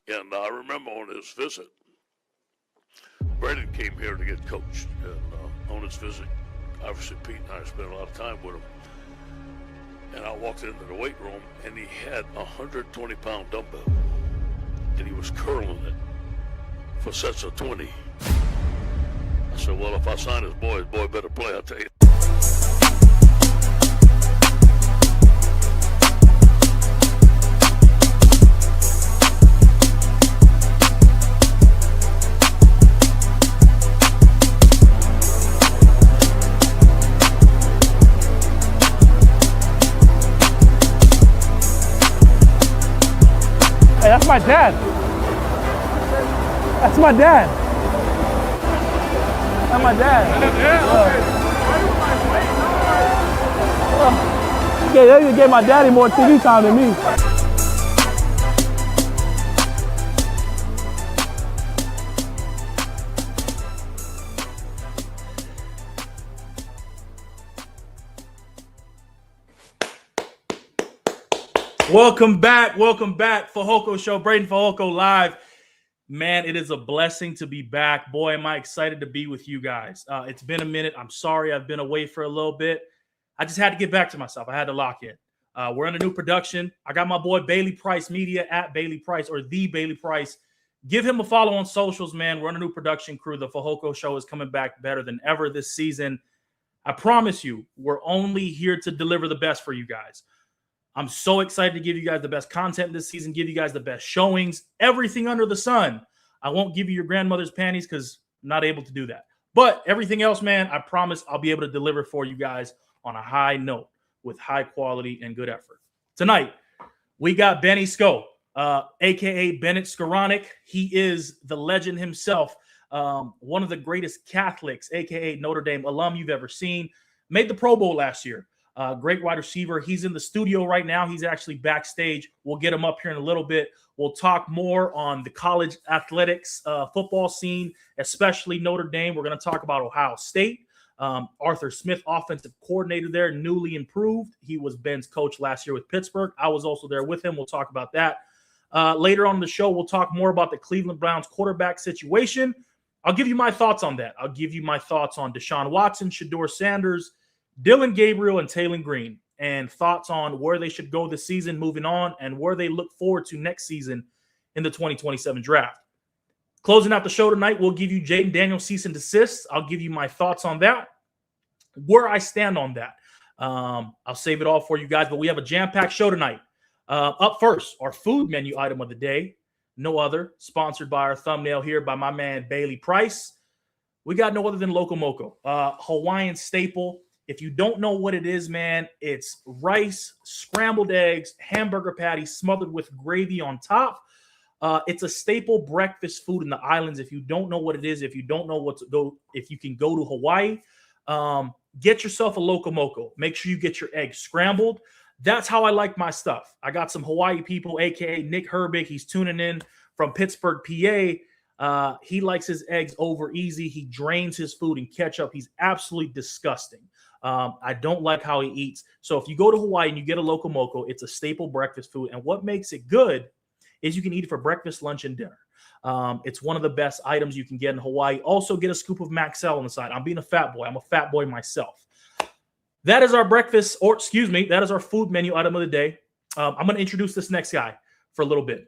And I remember on his visit, Breiden came here to get coached. And on his visit, obviously Pete and I spent a lot of time with him. And I walked into the weight room, and he had a 120-pound dumbbell. And he was curling it for sets of 20. I said, well, if I sign his boy better play, I'll tell you. Hey, that's my dad. That's my dad. That's my dad. Yeah, they gave my daddy more TV time than me. Welcome back. Fehoko Show, Breiden Fehoko live. Man, it is a blessing to be back. Boy, am I excited to be with you guys. It's been a minute. I'm sorry I've been away for a little bit. I just had to get back to myself. I had to lock in. We're in a new production. I got my boy Bailey Price Media at Bailey Price or The Bailey Price. Give him a follow on socials, man. We're in a new production crew. The Fehoko Show is coming back better than ever this season. I promise you, we're only here to deliver the best for you guys. I'm so excited to give you guys the best content this season, give you guys the best showings, everything under the sun. I won't give you your grandmother's panties because I'm not able to do that. But everything else, man, I promise I'll be able to deliver for you guys on a high note with high quality and good effort. Tonight, we got Benny Sko, a.k.a. Bennett Skoranek. He is the legend himself, one of the greatest Catholics, a.k.a. Notre Dame alum you've ever seen. Made the Pro Bowl last year. Great wide receiver. He's in the studio right now. He's actually backstage. We'll get him up here in a little bit. We'll talk more on the college athletics football scene, especially Notre Dame. We're going to talk about Ohio State. Arthur Smith, offensive coordinator there, newly improved. He was Ben's coach last year with Pittsburgh. I was also there with him. We'll talk about that. Later on in the show, we'll talk more about the Cleveland Browns quarterback situation. I'll give you my thoughts on that. I'll give you my thoughts on Deshaun Watson, Shedeur Sanders, Dylan Gabriel, and Taylor Green, and thoughts on where they should go this season moving on and where they look forward to next season in the 2027 draft. Closing out the show tonight, we'll give you Jaden Daniels cease and desist. I'll give you my thoughts on that, where I stand on that. I'll save it all for you guys, but we have a jam-packed show tonight. Up first, our food menu item of the day, no other, sponsored by our thumbnail here by my man Bailey Price. We got no other than Loco Moco, Hawaiian staple. If you don't know what it is, man, it's rice, scrambled eggs, hamburger patty smothered with gravy on top. It's a staple breakfast food in the islands. If you don't know what it is, if you don't know if you can go to Hawaii, get yourself a Loco Moco. Make sure you get your eggs scrambled. That's how I like my stuff. I got some Hawaii people, a.k.a. Nick Herbig. He's tuning in from Pittsburgh, PA. He likes his eggs over easy. He drains his food in ketchup. He's absolutely disgusting. I don't like how he eats. So if you go to Hawaii and you get a Loco Moco, it's a staple breakfast food. And what makes it good is you can eat it for breakfast, lunch, and dinner. It's one of the best items you can get in Hawaii. Also, get a scoop of Maxell on the side. I'm being a fat boy. I'm a fat boy myself. That is our breakfast, or excuse me, that is our food menu item of the day. I'm going to introduce this next guy for a little bit.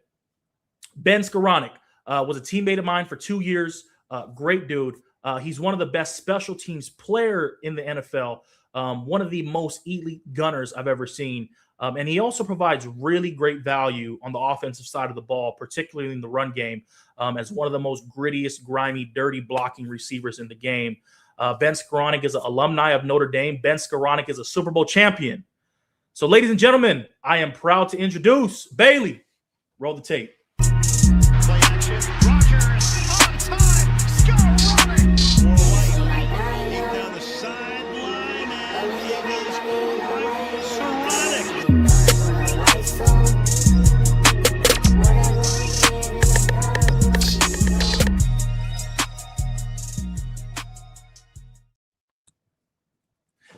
Ben Skoranek was a teammate of mine for 2 years. Great dude. He's one of the best special teams player in the NFL, one of the most elite gunners I've ever seen. And he also provides really great value on the offensive side of the ball, particularly in the run game, as one of the most grittiest, grimy, dirty blocking receivers in the game. Ben Skoranek is an alumni of Notre Dame. Ben Skoranek is a Super Bowl champion. So, ladies and gentlemen, I am proud to introduce Bailey. Roll the tape. Play action. Rogers on time. Skoranek. Down the sideline, and it is Skoranek.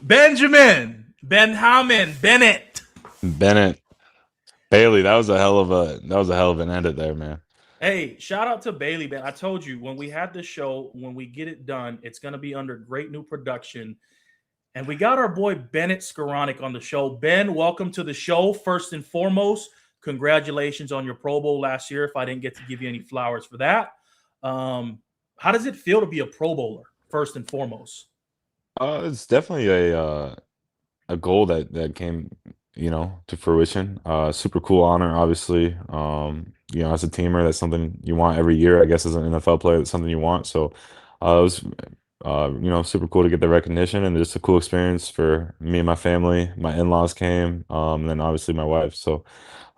Benjamin Bennett. Bennett. Bailey, that was a hell of an edit there, man. Hey, shout out to Bailey, man. I told you when we had the show, when we get it done, it's going to be under great new production. And we got our boy Bennett Skoranek on the show. Ben, welcome to the show. First and foremost, congratulations on your Pro Bowl last year. If I didn't get to give you any flowers for that, how does it feel to be a Pro Bowler? First and foremost. It's definitely a goal that came, to fruition. Super cool honor, obviously. As a teamer, that's something you want every year. I guess as an NFL player, that's something you want. So, it was, super cool to get the recognition and just a cool experience for me and my family. My in-laws came, and then obviously my wife. So,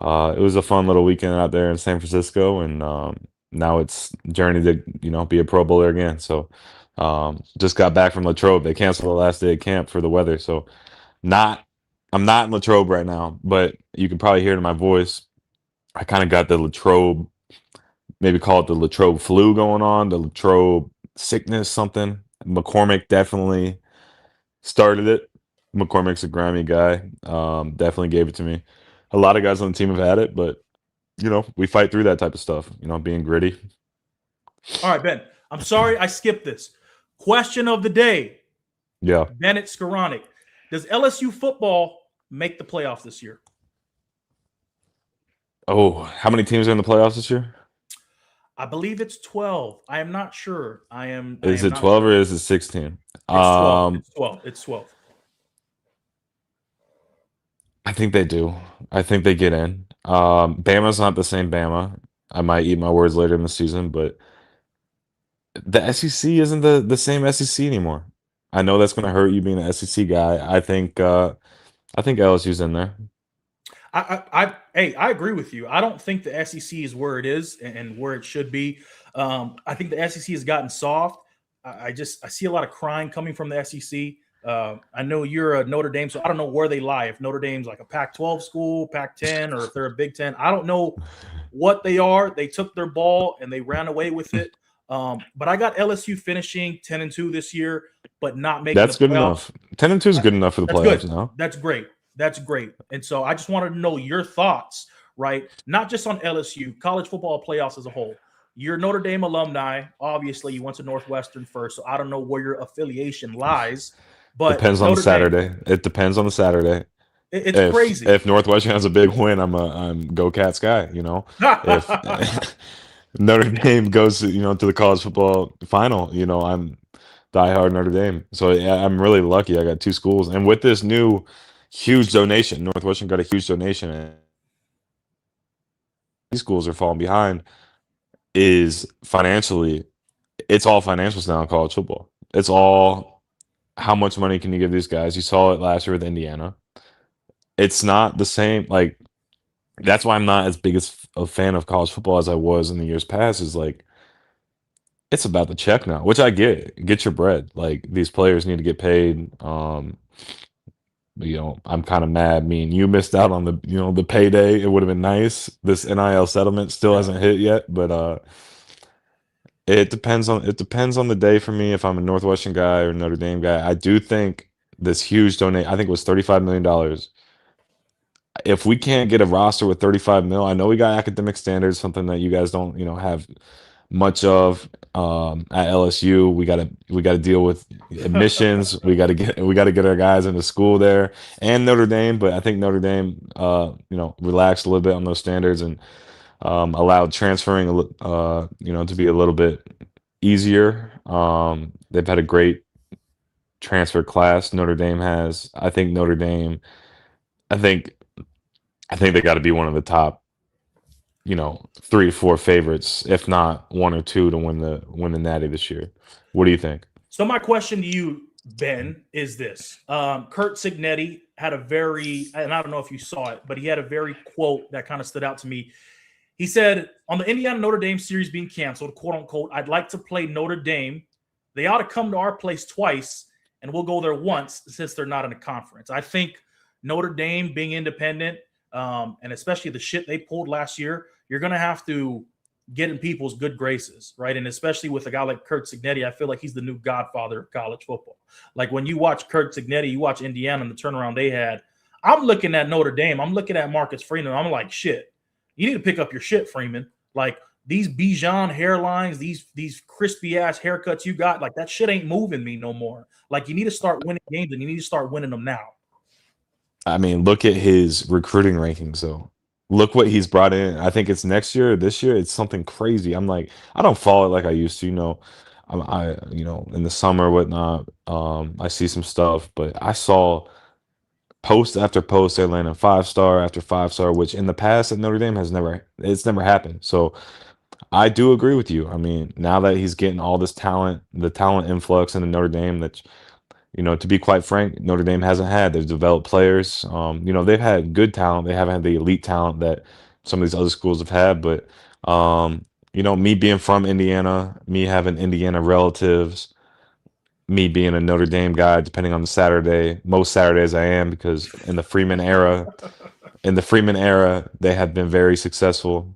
it was a fun little weekend out there in San Francisco, and now it's journey to be a Pro Bowler again. So. Just got back from Latrobe. They canceled the last day of camp for the weather, so I'm not in Latrobe right now, but you can probably hear it in my voice. I kind of got the Latrobe, maybe call it the Latrobe flu going on, the Latrobe sickness, something. McCormick definitely started it. McCormick's a grimy guy. Definitely gave it to me. A lot of guys on the team have had it, but we fight through that type of stuff. Being gritty. All right, Ben. I'm sorry I skipped this. Question of the day. Yeah. Bennett Skoranek. Does LSU football make the playoffs this year? Oh, how many teams are in the playoffs this year? I believe it's 12. I am not sure. Is it 12 or is it 16? It's 12. It's 12. It's 12. I think they do. I think they get in. Bama's not the same Bama. I might eat my words later in the season, but the SEC isn't the same SEC anymore. I know that's going to hurt you being an SEC guy. I think LSU's in there. I agree with you. I don't think the SEC is where it is and where it should be. I think the SEC has gotten soft. I see a lot of crying coming from the SEC. I know you're a Notre Dame, so I don't know where they lie. If Notre Dame's like a Pac-12 school, Pac-10, or if they're a Big Ten, I don't know what they are. They took their ball and they ran away with it. But I got LSU finishing 10-2 this year, but not making. That's the good playoffs. enough. 10-2 is good enough for the playoffs now. That's great. That's great. And so I just wanted to know your thoughts, right? Not just on LSU, college football playoffs as a whole. You're Notre Dame alumni. Obviously, you went to Northwestern first, so I don't know where your affiliation lies. But depends on the Saturday. It depends on the Saturday. It's crazy. If Northwestern has a big win, I'm go Cats guy. If Notre Dame goes to the college football final, I'm diehard Notre Dame. So yeah, I'm really lucky. I got two schools, and with this new huge donation, Northwestern got a huge donation, and these schools are falling behind. Is financially, it's all financials now in college football. It's all how much money can you give these guys? You saw it last year with Indiana. It's not the same. Like, that's why I'm not as big as a fan of college football as I was in the years past. Is like, it's about the check now, which I get your bread. Like, these players need to get paid. I'm kind of mad. Me and you missed out on the payday. It would have been nice. This NIL settlement still hasn't hit yet, but it depends on the day for me if I'm a Northwestern guy or Notre Dame guy. I do think this huge donate. I think it was $35 million. If we can't get a roster with 35 mil, I know we got academic standards, something that you guys don't have much of at LSU. We gotta deal with admissions. we gotta get our guys into school there, and Notre Dame. But I think Notre Dame relaxed a little bit on those standards and allowed transferring to be a little bit easier. They've had a great transfer class. Notre Dame has. I think they got to be one of the top 3 to 4 favorites, if not 1 or 2, to win the Natty this year. What do you think? So my question to you, Ben, is this. Curt Cignetti had a very, and I don't know if you saw it, but he had a very quote that kind of stood out to me. He said, on the Indiana-Notre Dame series being canceled, quote unquote, I'd like to play Notre Dame. They ought to come to our place twice, and we'll go there once since they're not in a conference. I think Notre Dame being independent, and especially the shit they pulled last year, you're going to have to get in people's good graces, right? And especially with a guy like Curt Cignetti, I feel like he's the new godfather of college football. Like, when you watch Curt Cignetti, you watch Indiana and the turnaround they had. I'm looking at Notre Dame. I'm looking at Marcus Freeman. I'm like, shit, you need to pick up your shit, Freeman. Like, these Bijan hairlines, these crispy ass haircuts you got, like that shit ain't moving me no more. Like you need to start winning games and you need to start winning them now. I mean, look at his recruiting rankings, though. Look what he's brought in. I think it's next year, or this year. It's something crazy. I'm like, I don't follow it like I used to. In the summer, whatnot. I see some stuff, but I saw post after post, they're landing 5-star after 5-star, which in the past at Notre Dame it's never happened. So I do agree with you. I mean, now that he's getting all this talent, the talent influx into Notre Dame, that to be quite frank, Notre Dame hasn't had. They've developed players. They've had good talent. They haven't had the elite talent that some of these other schools have had. But me being from Indiana, me having Indiana relatives, me being a Notre Dame guy, depending on the Saturday, most Saturdays I am, because in the Freeman era, they have been very successful.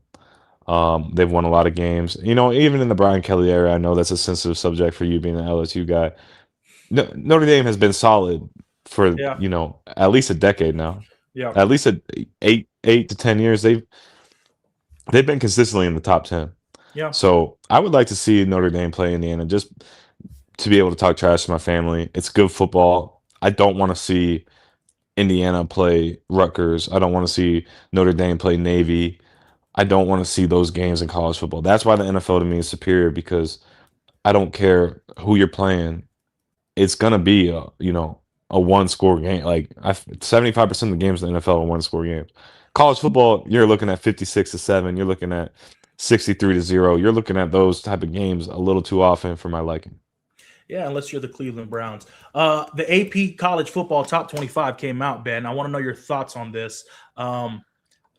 They've won a lot of games. Even in the Brian Kelly era, I know that's a sensitive subject for you being an LSU guy. Notre Dame has been solid for at least a decade now. Yeah, at least 8 to 10 years. They've been consistently in the top 10. Yeah. So I would like to see Notre Dame play Indiana, just to be able to talk trash to my family. It's good football. I don't want to see Indiana play Rutgers. I don't want to see Notre Dame play Navy. I don't want to see those games in college football. That's why the NFL to me is superior, because I don't care who you're playing. It's gonna be a one-score game. Like 75% of the games in the NFL are one-score games. College football, you're looking at 56-7. You're looking at 63-0. You're looking at those type of games a little too often for my liking. Yeah, unless you're the Cleveland Browns. The AP College Football Top 25 came out, Ben. I want to know your thoughts on this. I'm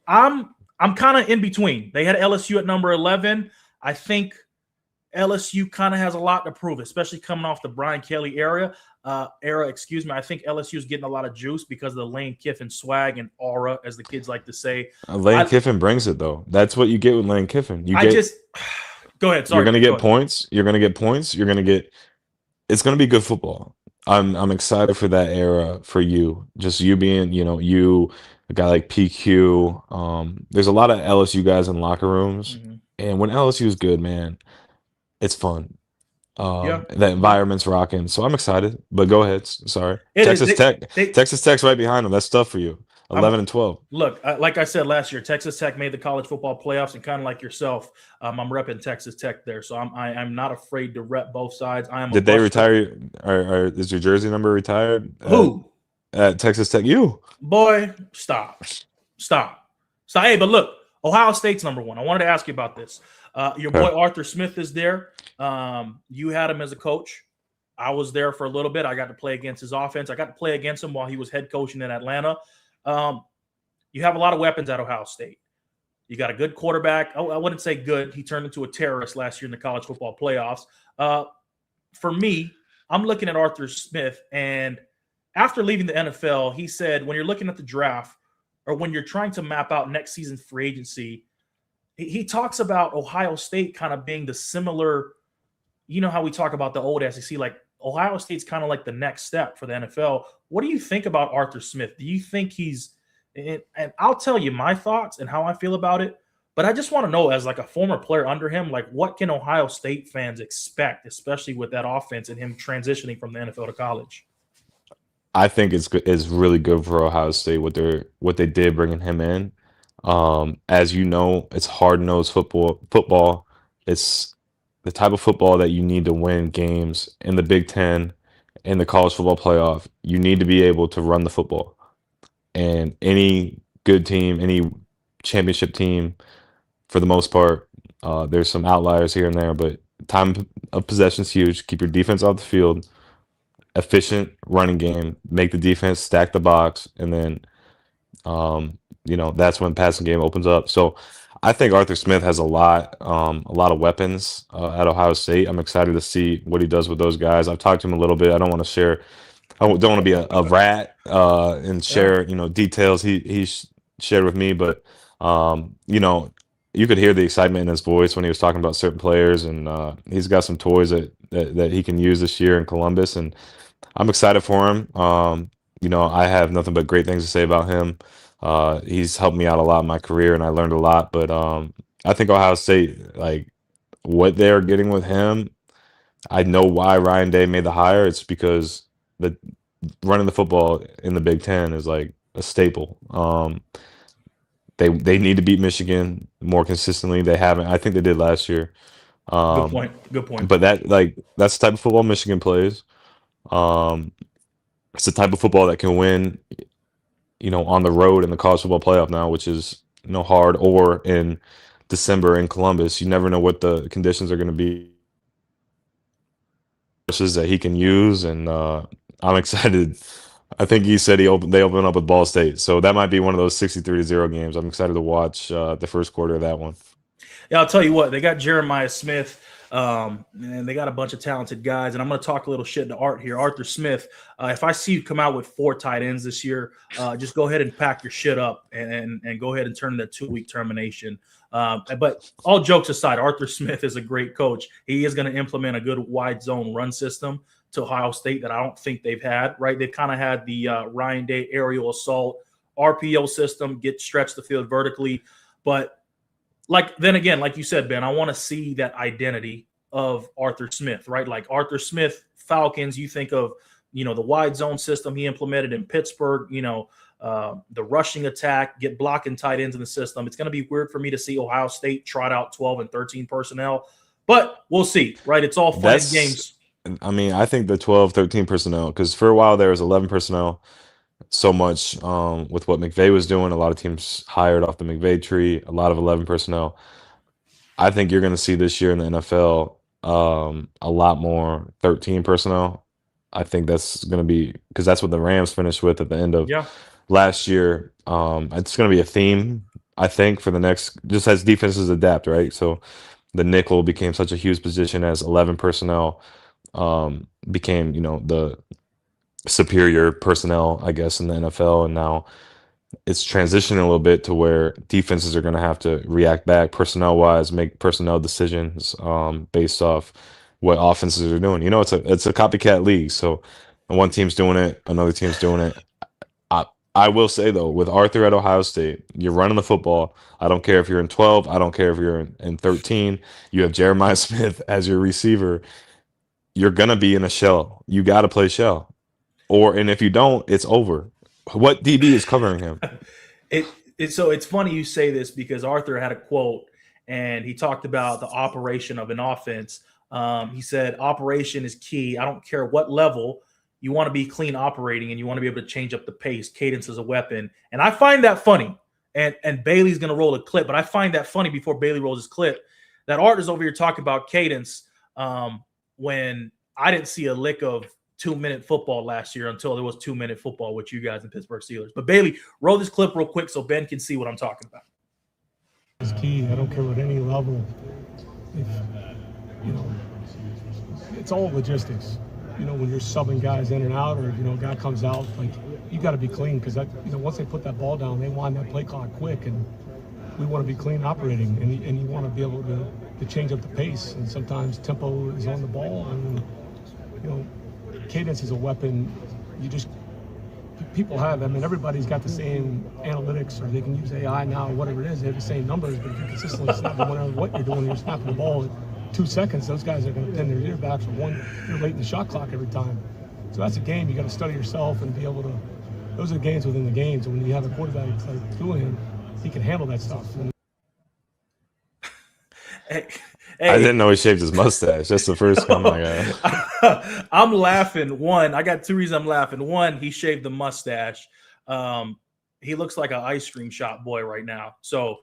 kind of in between. They had LSU at number 11. I think LSU kind of has a lot to prove, especially coming off the Brian Kelly era. I think LSU is getting a lot of juice because of the Lane Kiffin swag and aura, as the kids like to say. Lane Kiffin brings it, though. That's what you get with Lane Kiffin. Go ahead. Sorry, you're gonna get points. You're gonna get points. It's gonna be good football. I'm excited for that era for you. Just you being, a guy like PQ. There's a lot of LSU guys in locker rooms, and when LSU is good, man, it's fun. The environment's rocking, so I'm excited. But go ahead. Sorry, Texas Tech's right behind them. That's tough for you. 11 and 12. Look, like I said last year, Texas Tech made the college football playoffs, and kind of like yourself, I'm repping Texas Tech there, so I'm not afraid to rep both sides. Did they retire? Or is your jersey number retired? Who? At Texas Tech? You boy, stop. Hey, but look, Ohio State's number one. I wanted to ask you about this. Your boy Arthur Smith is there. You had him as a coach. I was there for a little bit. I got to play against his offense. I got to play against him while he was head coaching in Atlanta. You have a lot of weapons at Ohio State. You got a good quarterback. I wouldn't say good. He turned into a terrorist last year in the college football playoffs. For me, I'm looking at Arthur Smith, and after leaving the NFL, he said when you're looking at the draft or when you're trying to map out next season's free agency, he talks about Ohio State kind of being the similar, how we talk about the old SEC, like Ohio State's kind of like the next step for the NFL. What do you think about Arthur Smith? Do you think and I'll tell you my thoughts and how I feel about it, but I just want to know, as like a former player under him, like what can Ohio State fans expect, especially with that offense and him transitioning from the NFL to college? I think it's really good for Ohio State what they did bringing him in. As you know, it's hard-nosed football. It's the type of football that you need to win games in the Big Ten, in the college football playoff. You need to be able to run the football. And any good team, any championship team, for the most part, there's some outliers here and there, but time of possession is huge. Keep your defense off the field. Efficient running game, make the defense stack the box, and then that's when passing game opens up. So I think Arthur Smith has a lot of weapons at Ohio State. I'm excited to see what he does with those guys. I've talked to him a little bit. I don't want to be a rat and share details he shared with me, but you could hear the excitement in his voice when he was talking about certain players, and he's got some toys that he can use this year in Columbus, and I'm excited for him. I have nothing but great things to say about him. He's helped me out a lot in my career, and I learned a lot. But I think Ohio State, like what they're getting with him, I know why Ryan Day made the hire. It's because the running the football in the Big Ten is like a staple. They need to beat Michigan more consistently. They haven't. I think they did last year. Good Um, point. Good point. but that's the type of football Michigan plays. Um, it's the type of football that can win, on the road in the college football playoff now, which is hard, or in December in Columbus. You never know what the conditions are going to be. Versus that he can use, and I'm excited. I think he said they open up with Ball State, so that might be one of those 63-0 games. I'm excited to watch the first quarter of that one. Yeah, I'll tell you what, they got Jeremiah Smith, and they got a bunch of talented guys. And I'm going to talk a little shit to Art here. Arthur Smith, if I see you come out with 4 tight ends this year, just go ahead and pack your shit up and go ahead and turn that 2-week termination. But all jokes aside, Arthur Smith is a great coach. He is going to implement a good wide zone run system to Ohio State that I don't think they've had, right? They've kind of had the Ryan Day aerial assault RPO system, get stretch the field vertically. But then again, like you said, Ben, I want to see that identity of Arthur Smith, right? Like Arthur Smith, Falcons, you think of, the wide zone system he implemented in Pittsburgh, the rushing attack, get blocking tight ends in the system. It's going to be weird for me to see Ohio State trot out 12 and 13 personnel, but we'll see, right? It's all fun and games. I mean, I think the 12, 13 personnel, because for a while there was 11 personnel. So much with what McVay was doing. A lot of teams hired off the McVay tree, a lot of 11 personnel. I think you're going to see this year in the NFL a lot more 13 personnel. I think that's going to be because that's what the Rams finished with at the end of last year. It's going to be a theme, I think, for the next, just as defenses adapt, right? So the nickel became such a huge position as 11 personnel became, the superior personnel, I guess, in the NFL. And now it's transitioning a little bit to where defenses are going to have to react back personnel wise, make personnel decisions based off what offenses are doing. It's a copycat league. So one team's doing it, another team's doing it. I will say though, with Arthur at Ohio State, you're running the football. I don't care if you're in 12. I don't care if you're in 13. You have Jeremiah Smith as your receiver. You're going to be in a shell. You got to play shell. And if you don't, it's over. What DB is covering him? So it's funny you say this because Arthur had a quote and he talked about the operation of an offense. He said, operation is key. I don't care what level. You want to be clean operating and you want to be able to change up the pace. Cadence is a weapon. And I find that funny. And Bailey's going to roll a clip, but I find that funny before Bailey rolls his clip that Art is over here talking about cadence when I didn't see a lick of 2-minute football last year until there was 2-minute football with you guys in Pittsburgh Steelers. But Bailey, roll this clip real quick so Ben can see what I'm talking about. It's key. I don't care what any level. If it's all logistics. When you're subbing guys in and out, or a guy comes out, like you got to be clean because once they put that ball down, they wind that play clock quick, and we want to be clean operating, and you want to be able to change up the pace. And sometimes tempo is on the ball, and cadence is a weapon. People have, everybody's got the same analytics, or they can use AI now, or whatever it is. They have the same numbers, but if you're consistently snapping, no matter what you're doing, you're snapping the ball at 2 seconds, those guys are going to pin their ear back for you're late in the shot clock every time. So that's a game. You got to study yourself and be able to, those are the games within the games. And when you have a quarterback like Julian, he can handle that stuff. Hey, I didn't know he shaved his mustache. That's the first comment I got. I'm laughing. One, I got 2 reasons I'm laughing. One, he shaved the mustache. He looks like an ice cream shop boy right now. So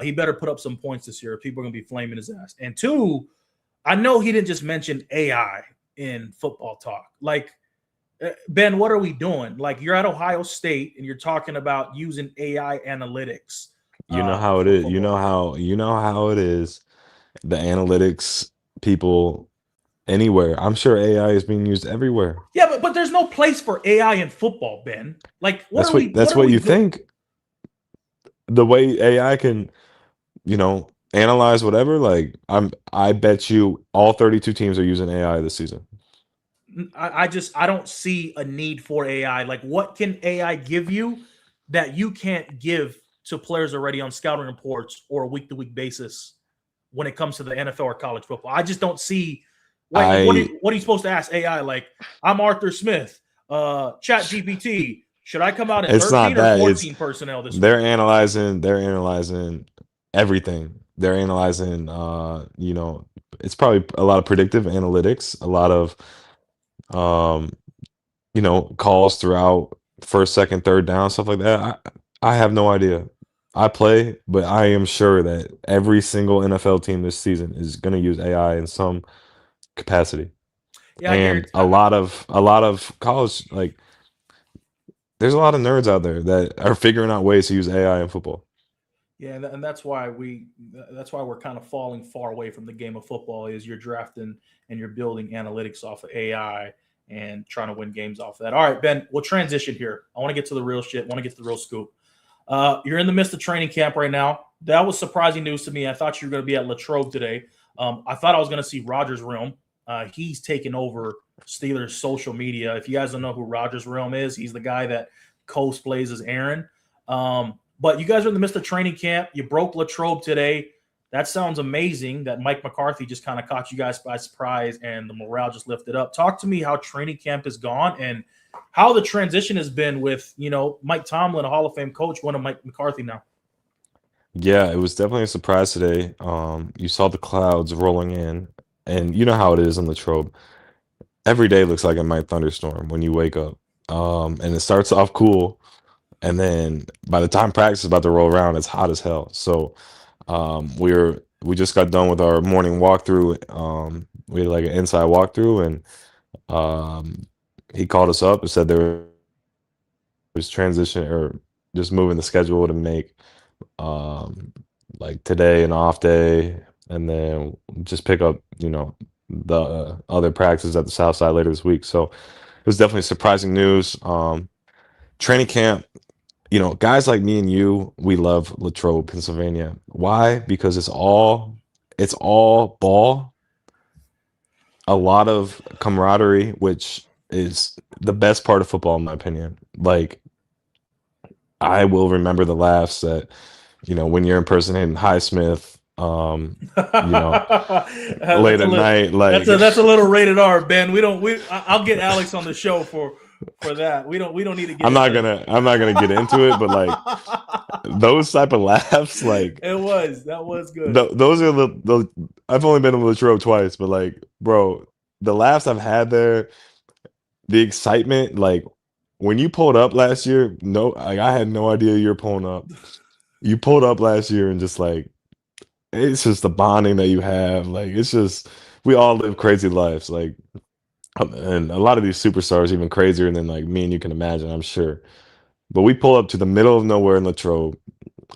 he better put up some points this year. People are going to be flaming his ass. And 2, I know he didn't just mention AI in football talk. Like, Ben, what are we doing? Like, you're at Ohio State and you're talking about using AI analytics. You know how it is. You know how it is. The analytics people anywhere. I'm sure AI is being used everywhere. Yeah, but there's no place for AI in football, Ben. Like, that's what you think. The way AI can, analyze whatever. Like, I bet you all 32 teams are using AI this season. I don't see a need for AI. Like, what can AI give you that you can't give to players already on scouting reports or a week-to-week basis when it comes to the NFL or college football. I just don't see. What are you supposed to ask AI? Like, I'm Arthur Smith, Chat GPT. Should I come out in 13 or 14 personnel this week? They're analyzing everything. They're analyzing, it's probably a lot of predictive analytics, a lot of, calls throughout first, second, third down, stuff like that. I have no idea. I play, but I am sure that every single NFL team this season is going to use AI in some capacity. Yeah, and a lot of college, like, there's a lot of nerds out there that are figuring out ways to use AI in football. Yeah, and that's why we're kind of falling far away from the game of football. Is you're drafting and you're building analytics off of AI and trying to win games off of that. All right, Ben, we'll transition here. I want to get to the real shit. I want to get to the real scoop. You're in the midst of training camp right now. That was surprising news to me. I thought you were going to be at Latrobe today. I thought I was going to see Rogers Realm. He's taken over Steelers social media. If you guys don't know who Rogers Realm is, he's the guy that cosplays as Aaron. But you guys are in the midst of training camp. You broke Latrobe today. That sounds amazing that Mike McCarthy just kind of caught you guys by surprise and the morale just lifted up. Talk to me how training camp has gone and how the transition has been with, Mike Tomlin, a Hall of Fame coach, going to Mike McCarthy now. Yeah, it was definitely a surprise today. You saw the clouds rolling in, and you know how it is in Latrobe. Every day looks like it might thunderstorm when you wake up. And it starts off cool, and then by the time practice is about to roll around, it's hot as hell. So we just got done with our morning walkthrough. We had like an inside walkthrough, and he called us up and said there was transition or just moving the schedule to make like today an off day, and then just pick up the other practices at the South Side later this week. So it was definitely surprising news. Training camp, guys like me and you, we love Latrobe, Pennsylvania. Why? Because it's all ball, a lot of camaraderie, which is the best part of football, in my opinion. Like, I will remember the laughs that, when you're impersonating Highsmith, late at night. Like, that's a little rated R, Ben. I'll get Alex on the show for that. We don't need to get I'm not gonna get into it, but like those type of laughs, like that was good. Those are the I've only been to Latrobe twice, but like, bro, the laughs I've had there, the excitement, like when you pulled up last year, I had no idea you were pulling up. You pulled up last year and just like, it's just the bonding that you have. Like, it's just, we all live crazy lives. Like, and a lot of these superstars even crazier than like me and you can imagine, I'm sure. But we pull up to the middle of nowhere in Latrobe.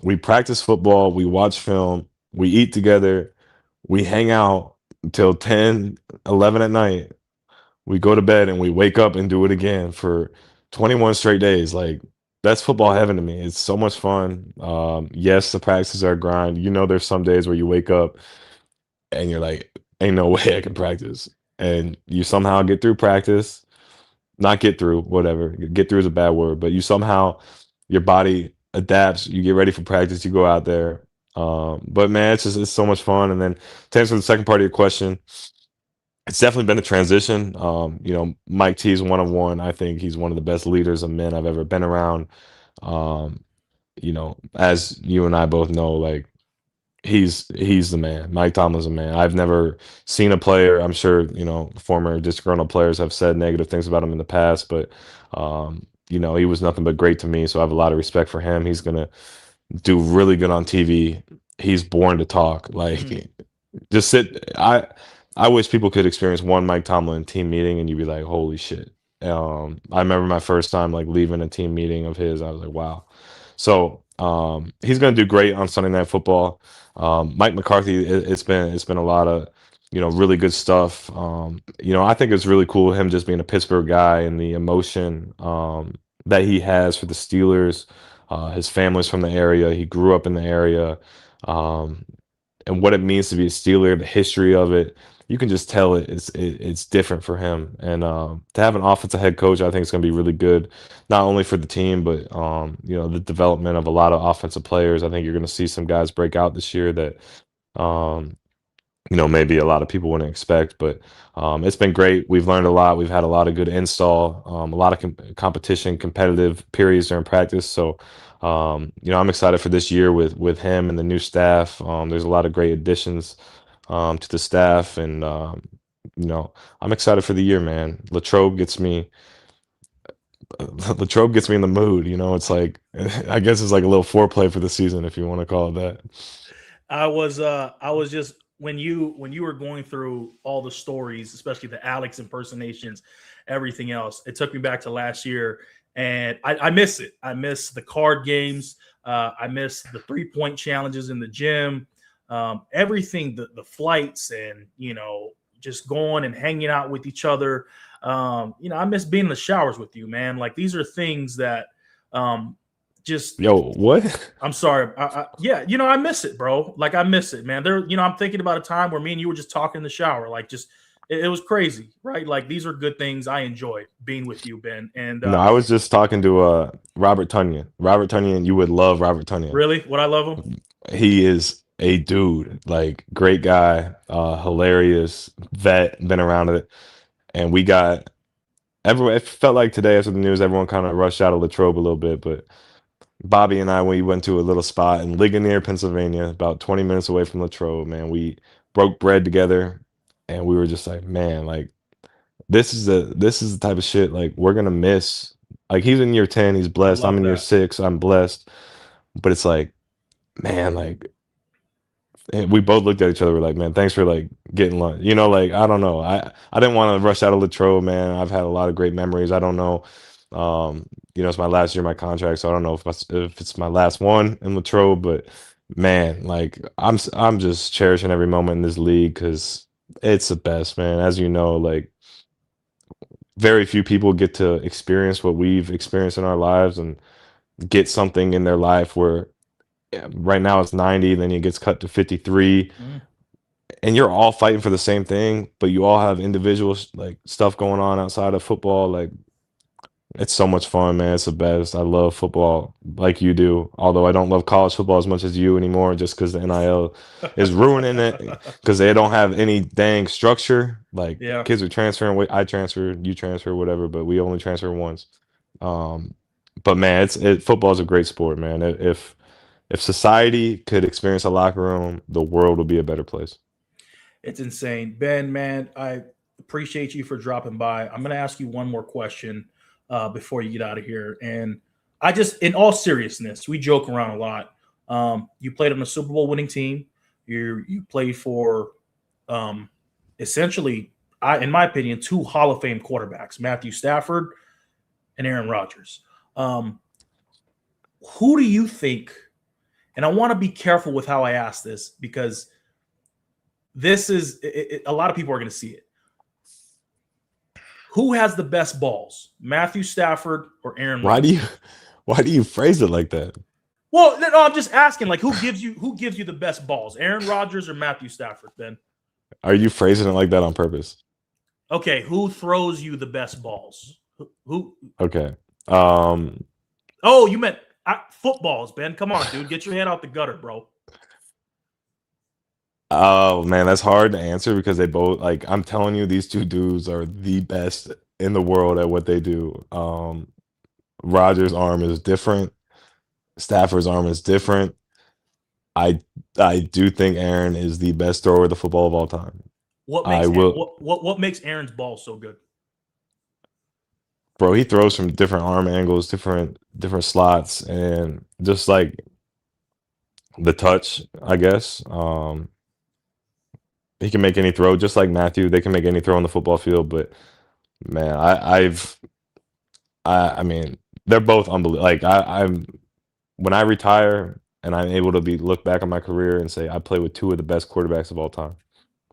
We practice football. We watch film. We eat together. We hang out until 10, 11 at night. We go to bed and we wake up and do it again for 21 straight days. Like, that's football heaven to me. It's so much fun. Yes, the practices are a grind. There's some days where you wake up and you're like, ain't no way I can practice. And you somehow get through practice. Not get through, whatever. Get through is a bad word, but your body adapts. You get ready for practice. You go out there. But man, it's so much fun. And then to answer the second part of your question, it's definitely been a transition. Mike T is one of one. I think he's one of the best leaders of men I've ever been around. As you and I both know, like, he's the man. Mike Tomlin's a man. I've never seen a player. I'm sure, former disgruntled players have said negative things about him in the past, but he was nothing but great to me. So I have a lot of respect for him. He's gonna do really good on TV. He's born to talk. Like, just sit. I wish people could experience one Mike Tomlin team meeting and you'd be like, holy shit. I remember my first time like leaving a team meeting of his. I was like, wow. So he's going to do great on Sunday Night Football. Mike McCarthy, it's been a lot of, really good stuff. I think it's really cool him just being a Pittsburgh guy and the emotion that he has for the Steelers. His family's from the area. He grew up in the area. and what it means to be a Steeler, the history of it, you can just tell it's different for him. And to have an offensive head coach, I think it's going to be really good, not only for the team, but the development of a lot of offensive players. I think you're going to see some guys break out this year that um, maybe a lot of people wouldn't expect, but it's been great. We've learned a lot. We've had a lot of good install, a lot of competition, competitive periods during practice. So, I'm excited for this year with him and the new staff. There's a lot of great additions to the staff, and I'm excited for the year, man. Latrobe gets me. Latrobe gets me in the mood. It's like I guess it's like a little foreplay for the season, if you want to call it that. I was just when you were going through all the stories, especially the Alex impersonations, everything else, it took me back to last year, and I miss it. I miss the card games. I miss the 3-point challenges in the gym. Everything, the flights, and just going and hanging out with each other. I miss being in the showers with you, man. Like, these are things that just what? I'm sorry. I miss it, bro. Like, I miss it, man. I'm thinking about a time where me and you were just talking in the shower. Like, just it was crazy, right? Like, these are good things I enjoy being with you, Ben. And no, I was just talking to Robert Tunyon. Robert Tunyon, you would love Robert Tunyon. Really? Would I love him? He is a dude, like, great guy, hilarious, vet, been around it. And we got everyone. It felt like today after the news, everyone kind of rushed out of Latrobe a little bit, but Bobby and I, we went to a little spot in Ligonier, Pennsylvania, about 20 minutes away from Latrobe, man. We broke bread together, and we were just like, man, like, this is the type of shit, like, we're gonna miss. Like, he's in year 10, he's blessed. I'm in year 6, I'm blessed. But it's like, man, like, and we both looked at each other. We're like, man, thanks for, like, getting lunch. Like, I don't know. I didn't want to rush out of Latrobe, man. I've had a lot of great memories. I don't know. It's my last year of my contract, so I don't know if it's my last one in Latrobe. But man, like, I'm just cherishing every moment in this league because it's the best, man. As you know, like, very few people get to experience what we've experienced in our lives and get something in their life where right now it's 90, then it gets cut to 53. And you're all fighting for the same thing, but you all have individual like stuff going on outside of football. Like, it's so much fun, man. It's the best. I love football like you do, although I don't love college football as much as you anymore, just because the NIL is ruining it, because they don't have any dang structure. Like, kids are transferring. I transfer, you transfer, whatever, but we only transfer once. But man, football is a great sport, man. If society could experience a locker room, the world would be a better place. It's insane. Ben, man, I appreciate you for dropping by. I'm going to ask you one more question before you get out of here. And in all seriousness, we joke around a lot. You played on a Super Bowl winning team. You played for essentially, in my opinion, 2 Hall of Fame quarterbacks, Matthew Stafford and Aaron Rodgers. Who do you think, and I want to be careful with how I ask this, because this is a lot of people are going to see it. Who has the best balls, Matthew Stafford or Aaron Rodgers? Why do you phrase it like that? Well, no, I'm just asking, like, who gives you the best balls, Aaron Rodgers or Matthew Stafford, Ben? Are you phrasing it like that on purpose? Okay, who throws you the best balls? Who? Okay. Oh, you meant footballs, Ben. Come on, dude. Get your head out the gutter, bro. Oh man, that's hard to answer because they both, like, I'm telling you, these 2 dudes are the best in the world at what they do. Rodgers' arm is different. Stafford's arm is different. I do think Aaron is the best thrower of the football of all time. What makes Aaron's ball so good? Bro, he throws from different arm angles, different slots, and just like the touch, I guess. He can make any throw, just like Matthew. They can make any throw on the football field. But man, I mean, they're both unbelievable. Like, I'm when I retire and I'm able to look back on my career and say I play with 2 of the best quarterbacks of all time,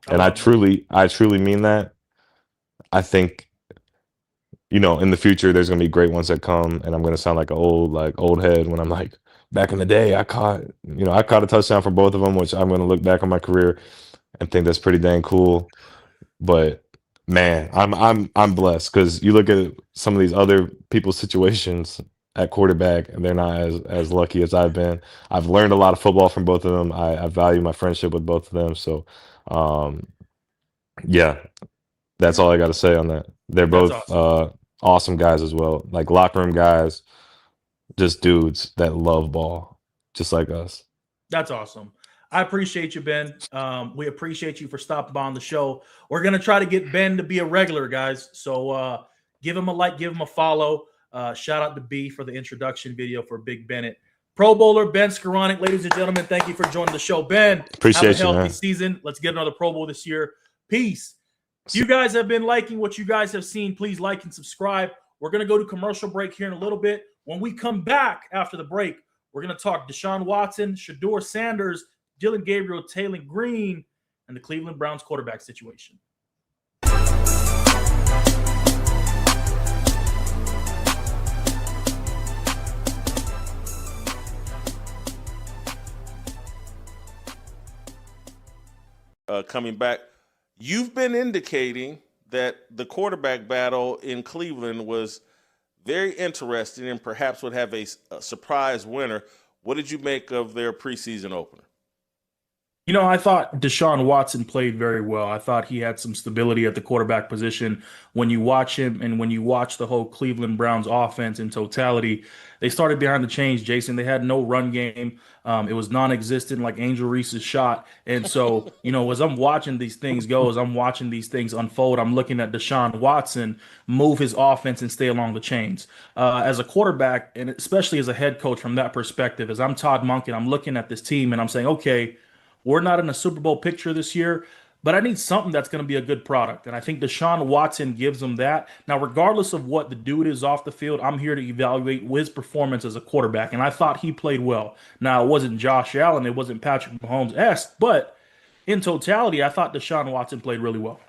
and I truly mean that. I think, in the future there's gonna be great ones that come, and I'm gonna sound like an old head when I'm like, back in the day, I caught a touchdown from both of them, which I'm going to look back on my career and think that's pretty dang cool. But man, I'm blessed because you look at some of these other people's situations at quarterback, and they're not as lucky as I've been. I've learned a lot of football from both of them. I value my friendship with both of them. So, yeah, that's all I got to say on that. They're That's both awesome. awesome guys as well, like locker room guys, just dudes that love ball, just like us. That's awesome. I appreciate you, Ben. We appreciate you for stopping by on the show. We're going to try to get Ben to be a regular, guys. So give him a like, give him a follow. Shout out to B for the introduction video for Big Bennett. Pro Bowler Ben Skoranek, ladies and gentlemen, thank you for joining the show. Ben, Appreciate have a you, healthy man. season. Let's get another Pro Bowl this year. Peace. If you guys have been liking what you guys have seen, please like and subscribe. We're going to go to commercial break here in a little bit. When we come back after the break, we're going to talk Deshaun Watson, Shedeur Sanders, Dylan Gabriel, Taylor Green, and the Cleveland Browns quarterback situation. Coming back, you've been indicating that the quarterback battle in Cleveland was very interesting and perhaps would have a surprise winner. What did you make of their preseason opener? You know, I thought Deshaun Watson played very well. I thought he had some stability at the quarterback position. When you watch him and when you watch the whole Cleveland Browns offense in totality, they started behind the chains, Jason. They had no run game. It was non-existent, like Angel Reese's shot. And so, you know, as I'm watching these things go, as I'm watching these things unfold, I'm looking at Deshaun Watson move his offense and stay along the chains. As a quarterback, and especially as a head coach from that perspective, as I'm Todd Monken, I'm looking at this team and I'm saying, okay, we're not in a Super Bowl picture this year, but I need something that's going to be a good product. And I think Deshaun Watson gives them that. Now, regardless of what the dude is off the field, I'm here to evaluate his performance as a quarterback. And I thought he played well. Now, it wasn't Josh Allen. It wasn't Patrick Mahomes-esque. But in totality, I thought Deshaun Watson played really well.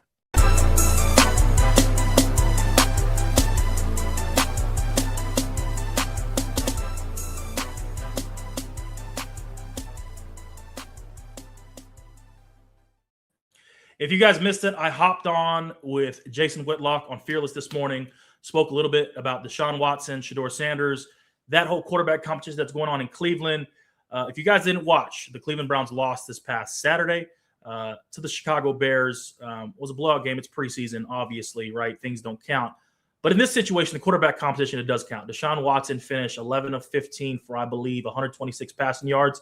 If you guys missed it, I hopped on with Jason Whitlock on Fearless this morning, spoke a little bit about Deshaun Watson, Shedeur Sanders, that whole quarterback competition that's going on in Cleveland. If you guys didn't watch, the Cleveland Browns lost this past Saturday to the Chicago Bears. It was a blowout game. It's preseason, obviously, right? Things don't count. But in this situation, the quarterback competition, it does count. Deshaun Watson finished 11 of 15 for, I believe, 126 passing yards.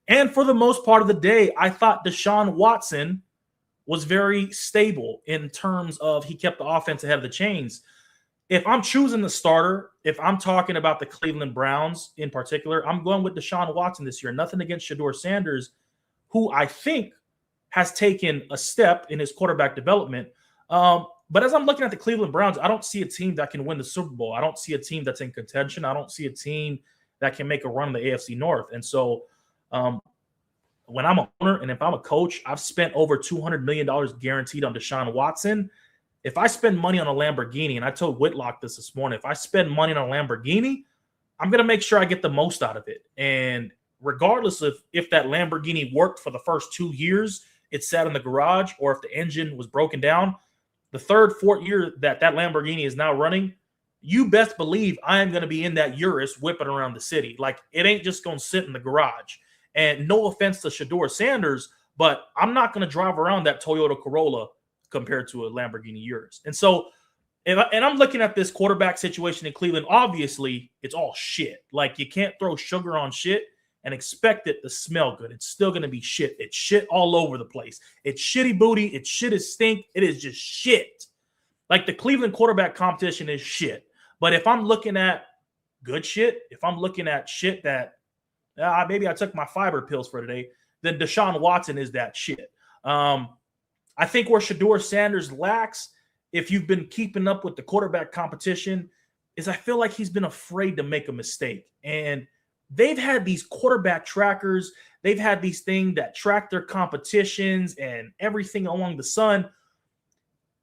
And for the most part of the day, I thought Deshaun Watson was very stable in terms of he kept the offense ahead of the chains. If I'm choosing the starter, if I'm talking about the Cleveland Browns in particular, I'm going with Deshaun Watson this year. Nothing against Shedeur Sanders, who I think has taken a step in his quarterback development. But as I'm looking at the Cleveland Browns, I don't see a team that can win the Super Bowl. I don't see a team that's in contention. I don't see a team that can make a run in the AFC North. And so when I'm an owner and if I'm a coach, I've spent over $200 million guaranteed on Deshaun Watson. If I spend money on a Lamborghini, and I told Whitlock this morning, if I spend money on a Lamborghini, I'm going to make sure I get the most out of it. And regardless of if that Lamborghini worked for the first 2 years, it sat in the garage, or if the engine was broken down, the third, fourth year that Lamborghini is now running, you best believe I am going to be in that Urus whipping around the city. Like, it ain't just going to sit in the garage. And no offense to Shedeur Sanders, but I'm not going to drive around that Toyota Corolla compared to a Lamborghini Urus. And so, and I'm looking at this quarterback situation in Cleveland. Obviously, it's all shit. Like, you can't throw sugar on shit and expect it to smell good. It's still going to be shit. It's shit all over the place. It's shitty booty. It's shit is stink. It is just shit. Like, the Cleveland quarterback competition is shit. But if I'm looking at good shit, if I'm looking at shit that maybe I took my fiber pills for today, then Deshaun Watson is that shit. I think where Shedeur Sanders lacks, if you've been keeping up with the quarterback competition, is I feel like he's been afraid to make a mistake. And they've had these quarterback trackers. They've had these things that track their competitions and everything along the sun.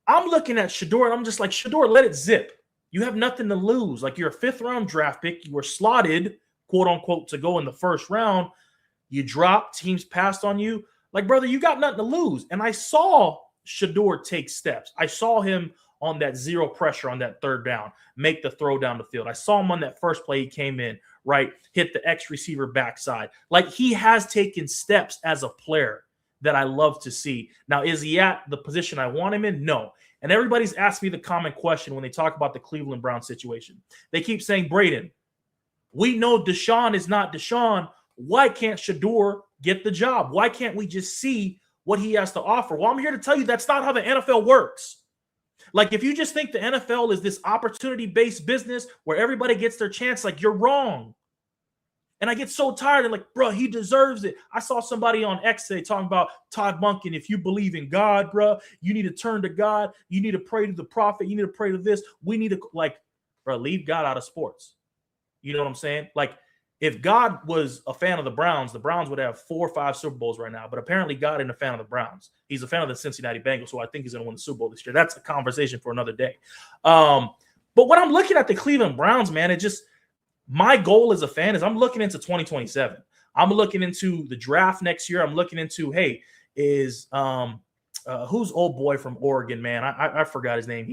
I'm looking at Shedeur, and I'm just like, Shedeur, let it zip. You have nothing to lose. Like, you're a fifth-round draft pick. You were slotted, quote unquote to go in the first round, you drop, teams passed on you. Like, brother, you got nothing to lose. And I saw Shedeur take steps. I saw him on that zero pressure on that third down, make the throw down the field. I saw him on that first play he came in, right, hit the X receiver backside. Like, he has taken steps as a player that I love to see. Now, is he at the position I want him in? No. And everybody's asked me the common question when they talk about the Cleveland Browns situation. They keep saying, Breiden, we know Deshaun is not Deshaun. Why can't Shedeur get the job? Why can't we just see what he has to offer? Well, I'm here to tell you that's not how the NFL works. Like, if you just think the NFL is this opportunity-based business where everybody gets their chance, like, you're wrong. And I get so tired and like, bro, he deserves it. I saw somebody on X today talking about Todd Monken. If you believe in God, bro, you need to turn to God. You need to pray to the prophet. You need to pray to this. We need to, like, bro, leave God out of sports. You know what I'm saying? Like, if God was a fan of the Browns would have 4 or 5 Super Bowls right now. But apparently God isn't a fan of the Browns. He's a fan of the Cincinnati Bengals, who I think is going to win the Super Bowl this year. That's a conversation for another day. But when I'm looking at the Cleveland Browns, man, it just, my goal as a fan is I'm looking into 2027. I'm looking into the draft next year. I'm looking into, hey, is who's old boy from Oregon, man? I forgot his name.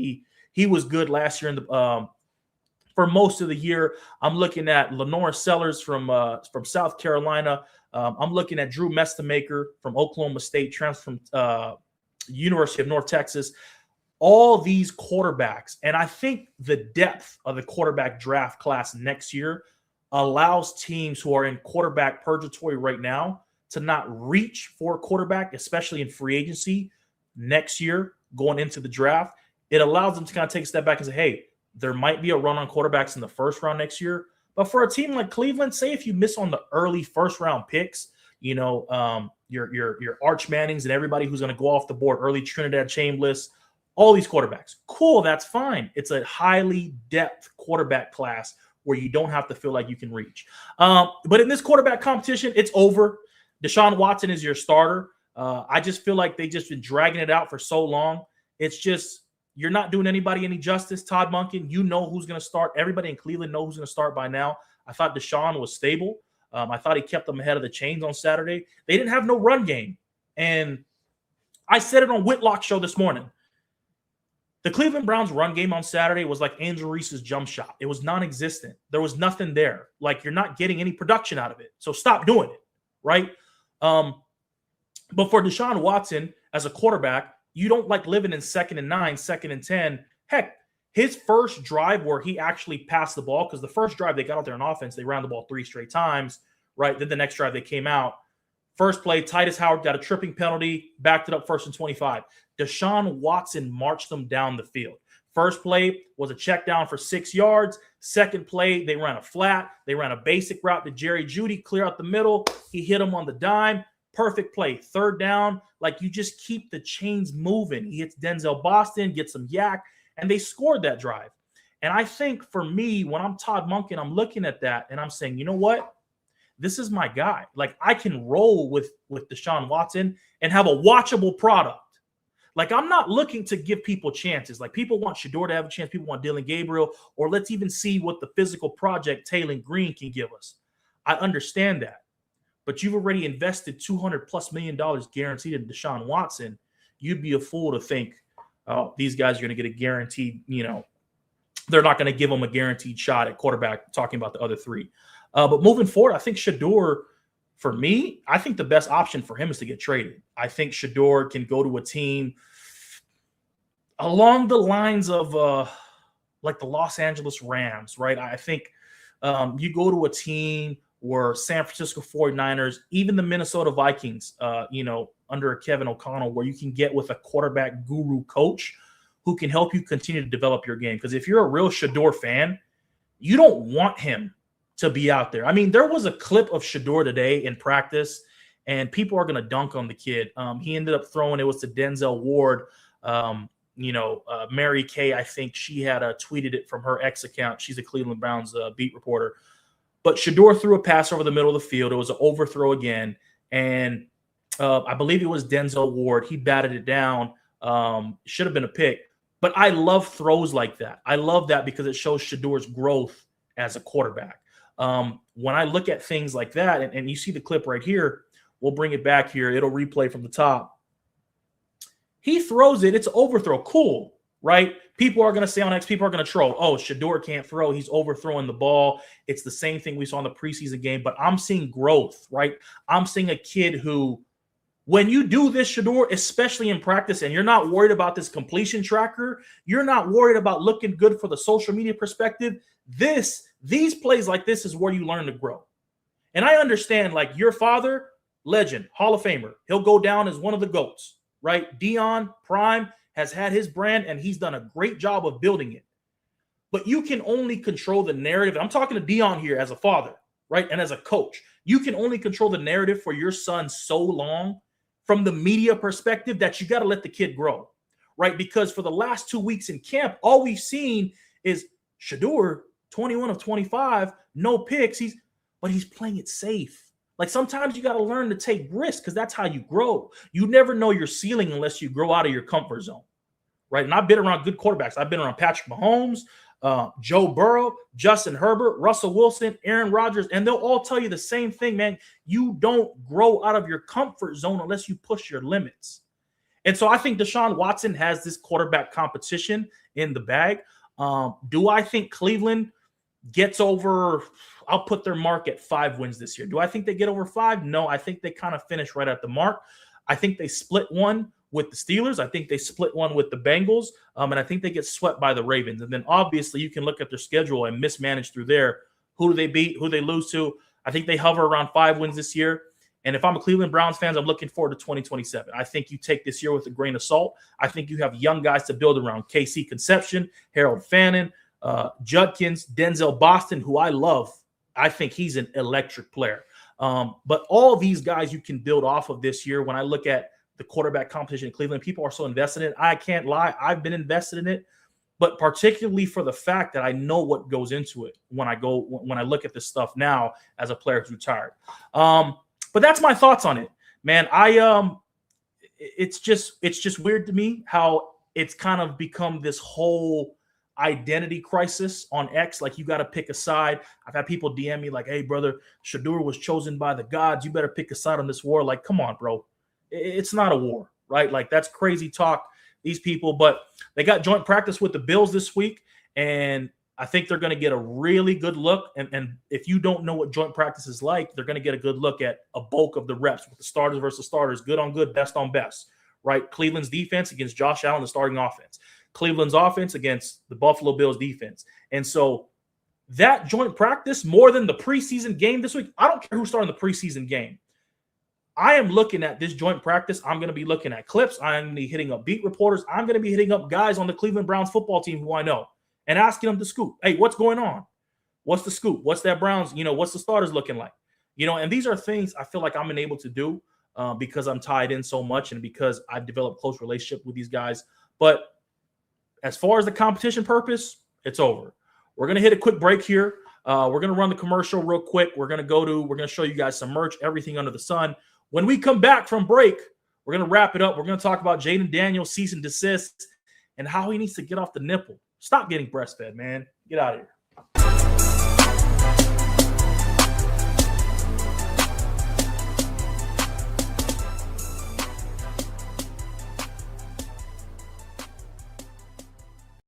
He was good last year in the for most of the year. I'm looking at Lenore Sellers from South Carolina. I'm looking at Drew Mestamaker from Oklahoma State, transfer from University of North Texas. All these quarterbacks, and I think the depth of the quarterback draft class next year allows teams who are in quarterback purgatory right now to not reach for a quarterback, especially in free agency next year going into the draft. It allows them to kind of take a step back and say, hey, there might be a run on quarterbacks in the first round next year. But for a team like Cleveland, say if you miss on the early first round picks, you know, your Arch Mannings and everybody who's going to go off the board early, Trinidad Chambliss, all these quarterbacks. Cool, that's fine. It's a highly depth quarterback class where you don't have to feel like you can reach. But in this quarterback competition, it's over. Deshaun Watson is your starter. I just feel like they just been dragging it out for so long. It's just, you're not doing anybody any justice. Todd Monken, you know who's going to start. Everybody in Cleveland knows who's going to start by now. I thought Deshaun was stable. I thought he kept them ahead of the chains on Saturday. They didn't have no run game. And I said it on Whitlock's show this morning. The Cleveland Browns run game on Saturday was like Angel Reese's jump shot. It was non-existent. There was nothing there. Like, you're not getting any production out of it. So stop doing it, right? But for Deshaun Watson as a quarterback, you don't like living in 2nd and 9, 2nd and 10. Heck, his first drive where he actually passed the ball, because the first drive they got out there on offense, they ran the ball 3 straight times, right? Then the next drive they came out. First play, Titus Howard got a tripping penalty, backed it up 1st and 25. Deshaun Watson marched them down the field. First play was a check down for 6 yards. Second play, they ran a flat. They ran a basic route to Jerry Jeudy, clear out the middle. He hit him on the dime. Perfect play. Third down, like, you just keep the chains moving. He hits Denzel Boston, gets some yak, and they scored that drive. And I think for me, when I'm Todd Monken, I'm looking at that and I'm saying, you know what? This is my guy. Like, I can roll with Deshaun Watson and have a watchable product. Like, I'm not looking to give people chances. Like, people want Shedeur to have a chance. People want Dylan Gabriel, or let's even see what the physical project Taylor Green can give us. I understand that. But you've already invested $200+ million guaranteed in Deshaun Watson. You'd be a fool to think, oh, these guys are going to get a guaranteed, you know, they're not going to give him a guaranteed shot at quarterback, talking about the other 3. But moving forward, I think Shedeur, for me, I think the best option for him is to get traded. I think Shedeur can go to a team along the lines of like the Los Angeles Rams, right? I think you go to a team where San Francisco 49ers, even the Minnesota Vikings, you know, under Kevin O'Connell, where you can get with a quarterback guru coach who can help you continue to develop your game. Because if you're a real Shedeur fan, you don't want him to be out there. I mean, there was a clip of Shedeur today in practice, and people are going to dunk on the kid. He ended up throwing, it was to Denzel Ward. You know, Mary Kay, I think she had tweeted it from her X account. She's a Cleveland Browns beat reporter. But Shedeur threw a pass over the middle of the field. It was an overthrow again. And I believe it was Denzel Ward. He batted it down. Should have been a pick. But I love throws like that. I love that because it shows Shedeur's growth as a quarterback. When I look at things like that, and you see the clip right here, we'll bring it back here. It'll replay from the top. He throws it. It's an overthrow. Cool, right? People are going to say on X, people are going to troll. Oh, Shador can't throw. He's overthrowing the ball. It's the same thing we saw in the preseason game, but I'm seeing growth, right? I'm seeing a kid who, when you do this, Shador, especially in practice, and you're not worried about this completion tracker, you're not worried about looking good for the social media perspective, these plays like this is where you learn to grow. And I understand, like, your father, legend, Hall of Famer, he'll go down as one of the GOATs, right? Dion Prime has had his brand, and he's done a great job of building it. But you can only control the narrative. I'm talking to Dion here as a father, right? And as a coach, you can only control the narrative for your son so long from the media perspective that you got to let the kid grow, right? Because for the last 2 weeks in camp, all we've seen is Shador, 21 of 25, no picks. But he's playing it safe. Like, sometimes you got to learn to take risks because that's how you grow. You never know your ceiling unless you grow out of your comfort zone, right? And I've been around good quarterbacks. I've been around Patrick Mahomes, Joe Burrow, Justin Herbert, Russell Wilson, Aaron Rodgers, and they'll all tell you the same thing, man. You don't grow out of your comfort zone unless you push your limits. And so I think Deshaun Watson has this quarterback competition in the bag. Do I think Cleveland gets over, I'll put their mark at 5 wins this year. Do I think they get over 5? No, I think they kind of finish right at the mark. I think they split one with the Steelers. I think they split one with the Bengals. And I think they get swept by the Ravens. And then obviously you can look at their schedule and mismanage through there. Who do they beat? Who they lose to? I think they hover around 5 wins this year. And if I'm a Cleveland Browns fan, I'm looking forward to 2027. I think you take this year with a grain of salt. I think you have young guys to build around. KC Conception, Harold Fannin, Judkins, Denzel Boston, who I love. I think he's an electric player. But all these guys you can build off of this year. When I look at the quarterback competition in Cleveland, people are so invested in it. I can't lie. I've been invested in it, but particularly for the fact that I know what goes into it when I look at this stuff now as a player who's retired. But that's my thoughts on it, man. It's just weird to me how it's kind of become this whole identity crisis on X. Like, you got to pick a side. I've had people DM me like, hey, brother, Shador was chosen by the gods. You better pick a side on this war. Like, come on, bro. It's not a war, right? Like, that's crazy talk, these people. But they got joint practice with the Bills this week, and I think they're going to get a really good look. And if you don't know what joint practice is like, they're going to get a good look at a bulk of the reps with the starters versus starters, good on good, best on best, right? Cleveland's defense against Josh Allen, the starting offense. Cleveland's offense against the Buffalo Bills defense. And so that joint practice, more than the preseason game this week, I don't care who's starting the preseason game. I am looking at this joint practice. I'm going to be looking at clips. I'm going to be hitting up beat reporters. I'm going to be hitting up guys on the Cleveland Browns football team who I know and asking them to scoop. Hey, what's going on? What's the scoop? What's that Browns? What's the starters looking like? And these are things I feel like I'm able to do because I'm tied in so much and because I've developed close relationship with these guys. But as far as the competition purpose, it's over. We're going to hit a quick break here. We're going to run the commercial real quick. We're going to show you guys some merch, everything under the sun. When we come back from break, we're going to wrap it up. We're going to talk about Jaden Daniels' cease and desist and how he needs to get off the nipple. Stop getting breastfed, man. Get out of here.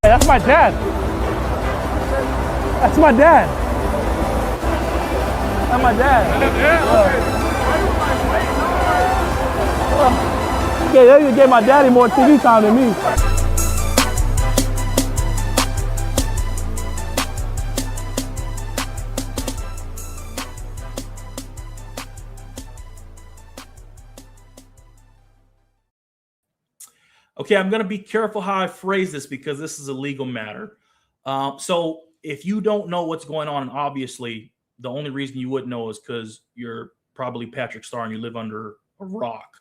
Hey, that's my dad. That's my dad. That's my dad. Yeah, they gave my daddy more TV time than me. Okay, I'm going to be careful how I phrase this because this is a legal matter. So if you don't know what's going on, and obviously the only reason you would know is because you're probably Patrick Starr and you live under a rock.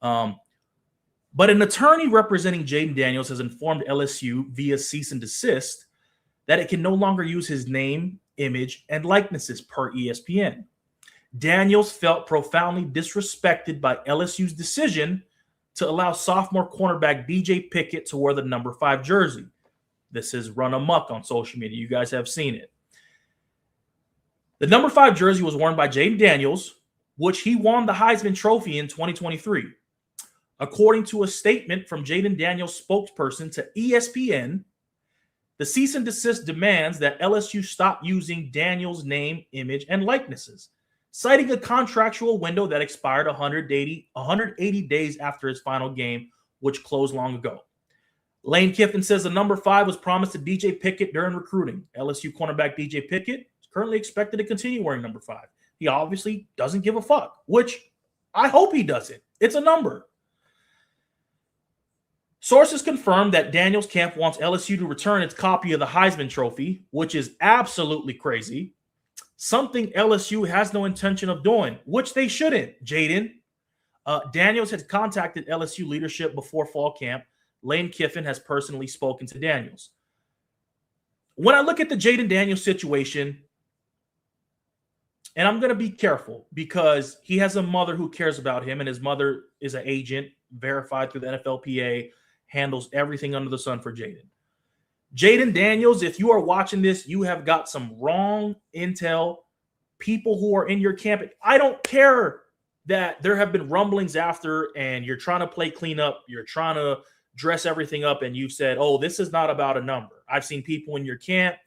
But an attorney representing Jaden Daniels has informed LSU via cease and desist that it can no longer use his name, image, and likenesses per ESPN. Daniels felt profoundly disrespected by LSU's decision to allow sophomore cornerback BJ Pickett to wear the number 5 jersey. This has run amok on social media. You guys have seen it. The number 5 jersey was worn by Jaden Daniels, which he won the Heisman Trophy in 2023. According to a statement from Jaden Daniels' spokesperson to ESPN, the cease and desist demands that LSU stop using Daniels' name, image, and likenesses, citing a contractual window that expired 180 days after his final game, which closed long ago. Lane Kiffin says the number 5 was promised to DJ Pickett during recruiting. LSU cornerback DJ Pickett is currently expected to continue wearing number 5. He obviously doesn't give a fuck, which I hope he doesn't. It's a number. Sources confirm that Daniels' camp wants LSU to return its copy of the Heisman Trophy, which is absolutely crazy. Something LSU has no intention of doing, which they shouldn't, Jaden. Daniels has contacted LSU leadership before fall camp. Lane Kiffin has personally spoken to Daniels. When I look at the Jaden Daniels situation, and I'm going to be careful because he has a mother who cares about him, and his mother is an agent verified through the NFLPA, handles everything under the sun for Jaden. Jaden Daniels, if you are watching this, you have got some wrong intel. People who are in your camp, I don't care that there have been rumblings after and you're trying to play cleanup, you're trying to dress everything up, and you've said, oh, this is not about a number. I've seen people in your camp,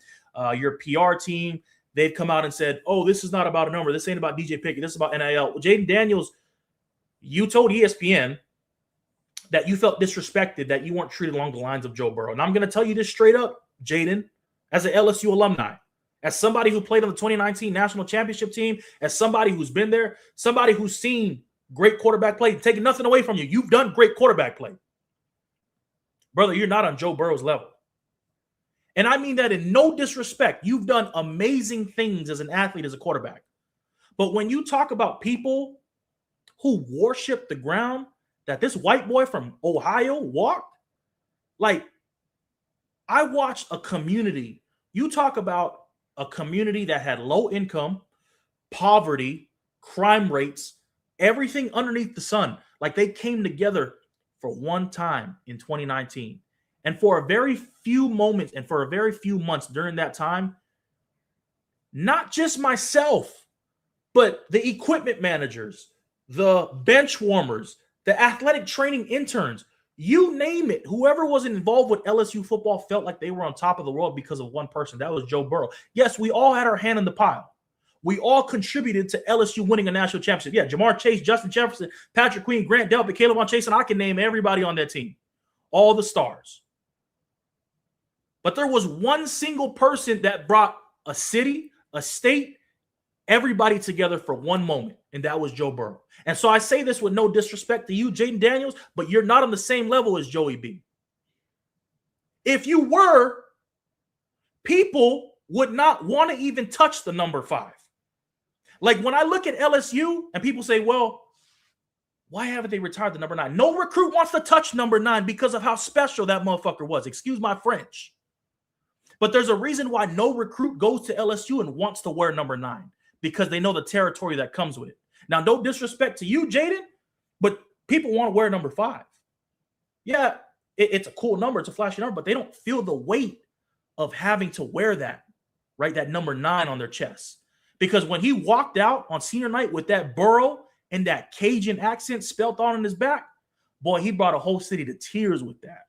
your PR team, they've come out and said, oh, this is not about a number. This ain't about DJ Pickett. This is about NIL. Well, Jaden Daniels, you told ESPN that you felt disrespected, that you weren't treated along the lines of Joe Burrow. And I'm going to tell you this straight up, Jaden, as an LSU alumni, as somebody who played on the 2019 national championship team, as somebody who's been there, somebody who's seen great quarterback play, taking nothing away from you. You've done great quarterback play. Brother, you're not on Joe Burrow's level. And I mean that in no disrespect. You've done amazing things as an athlete, as a quarterback. But when you talk about people who worship the ground that this white boy from Ohio walked, like, I watched a community. You talk about a community that had low income, poverty, crime rates, everything underneath the sun. Like, they came together for one time in 2019. And for a very few moments and for a very few months during that time, not just myself, but the equipment managers, the bench warmers, the athletic training interns, you name it, whoever was involved with LSU football felt like they were on top of the world because of one person. That was Joe Burrow. Yes, we all had our hand in the pile. We all contributed to LSU winning a national championship. Yeah, Jamar Chase, Justin Jefferson, Patrick Queen, Grant Delpit, Caleb on Chase, and I can name everybody on that team. All the stars. But there was one single person that brought a city, a state, everybody together for one moment, and that was Joe Burrow. And so I say this with no disrespect to you, Jaden Daniels, but you're not on the same level as Joey B. If you were, people would not want to even touch the number 5. Like, when I look at LSU and people say, well, why haven't they retired the number 9? No recruit wants to touch number 9 because of how special that motherfucker was. Excuse my French. But there's a reason why no recruit goes to LSU and wants to wear number 9, because they know the territory that comes with it. Now, no disrespect to you, Jaden, but people want to wear number 5. Yeah, it's a cool number. It's a flashy number, but they don't feel the weight of having to wear that, right? That number 9 on their chest. Because when he walked out on senior night with that Burrow and that Cajun accent spelt on his back, boy, he brought a whole city to tears with that.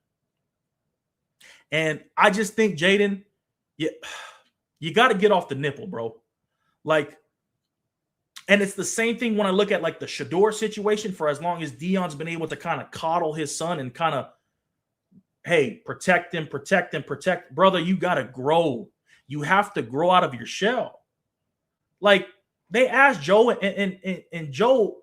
And I just think, Jaden, you got to get off the nipple, bro. Like, and it's the same thing when I look at like the Shador situation. For as long as Deion's been able to kind of coddle his son and kind of, hey, protect him. Brother, you got to grow. You have to grow out of your shell. Like, they asked Joe, and Joe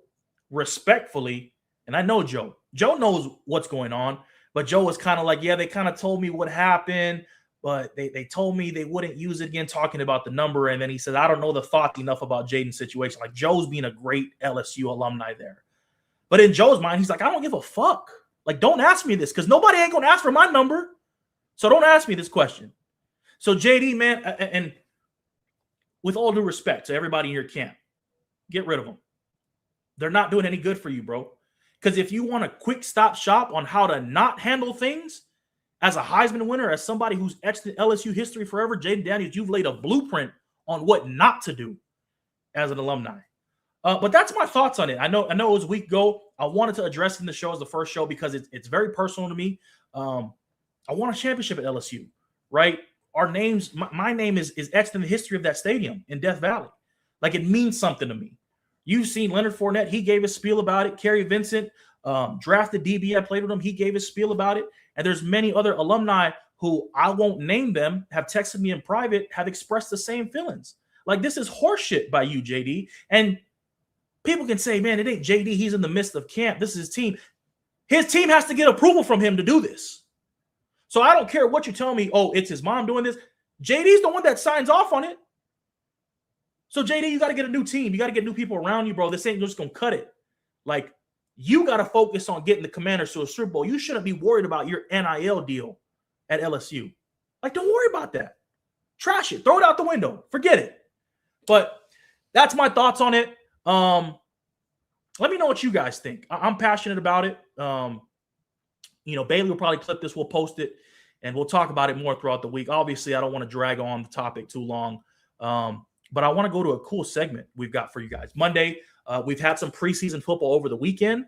respectfully, and I know Joe knows what's going on, but Joe was kind of like, yeah, they kind of told me what happened, but they told me they wouldn't use it again, talking about the number. And then he said, I don't know the thought enough about Jaden's situation. Like, Joe's being a great LSU alumni there. But in Joe's mind, he's like, I don't give a fuck. Like, don't ask me this, because nobody ain't going to ask for my number. So don't ask me this question. So JD, man, and with all due respect to everybody in your camp, get rid of them. They're not doing any good for you, bro. Because if you want a quick stop shop on how to not handle things as a Heisman winner, as somebody who's etched in LSU history forever, Jaden Daniels, you've laid a blueprint on what not to do. as an alumni. But that's my thoughts on it. I know it was a week ago. I wanted to address it in the show as the first show because it's very personal to me. I won a championship at LSU, right? Our names, my name is etched in the history of that stadium in Death Valley. Like, it means something to me. You've seen Leonard Fournette. He gave a spiel about it. Kerry Vincent, drafted DB. I played with him. He gave a spiel about it. And there's many other alumni who I won't name them, have texted me in private, have expressed the same feelings. Like, this is horseshit by you, JD. And people can say, man, it ain't JD. He's in the midst of camp. This is his team. His team has to get approval from him to do this. So I don't care what you tell me. Oh, it's his mom doing this. JD's the one that signs off on it. So JD, you got to get a new team. You got to get new people around you, bro. This ain't just going to cut it. Like, you got to focus on getting the Commanders to a Super Bowl. You shouldn't be worried about your NIL deal at LSU. Like, don't worry about that. Trash it. Throw it out the window. Forget it. But that's my thoughts on it. Let me know what you guys think. I'm passionate about it. Bailey will probably clip this. We'll post it, and we'll talk about it more throughout the week. Obviously, I don't want to drag on the topic too long, but I want to go to a cool segment we've got for you guys. Monday, we've had some preseason football over the weekend.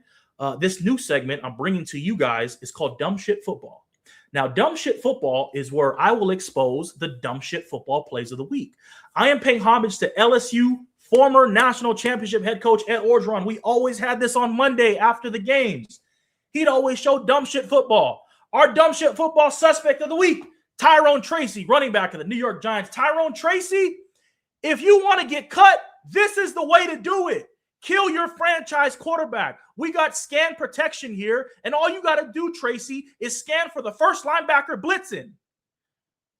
This new segment I'm bringing to you guys is called Dumb Shit Football. Now, Dumb Shit Football is where I will expose the dumb shit football plays of the week. I am paying homage to LSU former national championship head coach Ed Orgeron. We always had this on Monday after the games. He'd always show dumb shit football. Our dumb shit football suspect of the week, Tyrone Tracy, running back of the New York Giants. Tyrone Tracy, if you want to get cut, this is the way to do it. Kill your franchise quarterback. We got scan protection here, and all you got to do, Tracy, is scan for the first linebacker blitzing.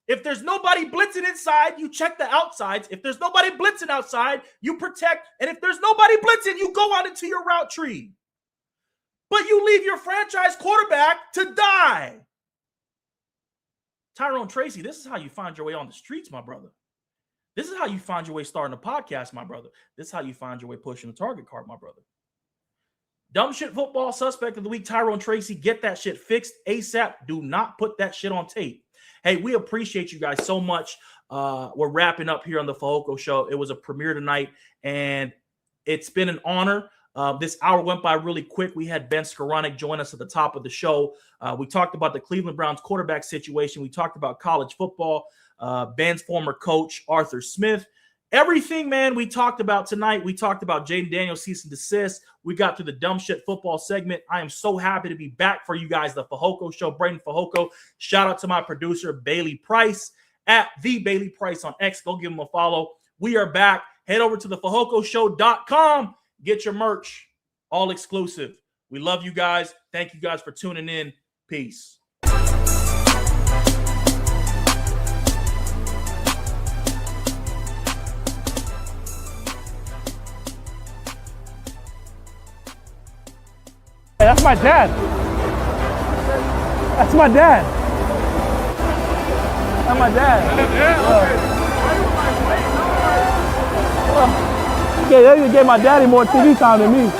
If there's nobody blitzing inside, you check the outsides. If there's nobody blitzing outside, you protect. And if there's nobody blitzing, you go out into your route tree. But you leave your franchise quarterback to die. Tyrone Tracy, this is how you find your way on the streets, my brother. This is how you find your way starting a podcast, my brother. This is how you find your way pushing a target card, my brother. Dumb shit football suspect of the week, Tyrone Tracy. Get that shit fixed ASAP. Do not put that shit on tape. Hey, we appreciate you guys so much. We're wrapping up here on the Fehoko Show. It was a premiere tonight, and it's been an honor. This hour went by really quick. We had Ben Skoranek join us at the top of the show. We talked about the Cleveland Browns quarterback situation. We talked about college football, Ben's former coach, Arthur Smith. Everything, man, we talked about tonight. We talked about Jaden Daniels cease and desist. We got to the dumb shit football segment. I am so happy to be back for you guys, the Fehoko Show, Breiden Fehoko. Shout out to my producer, Bailey Price, at the Bailey Price on X. Go give him a follow. We are back. Head over to thefehokoshow.com. Get your merch, all exclusive. We love you guys. Thank you guys for tuning in. Peace. Hey, that's my dad. That's my dad. That's my dad. Yeah, they even gave my daddy more TV time than me.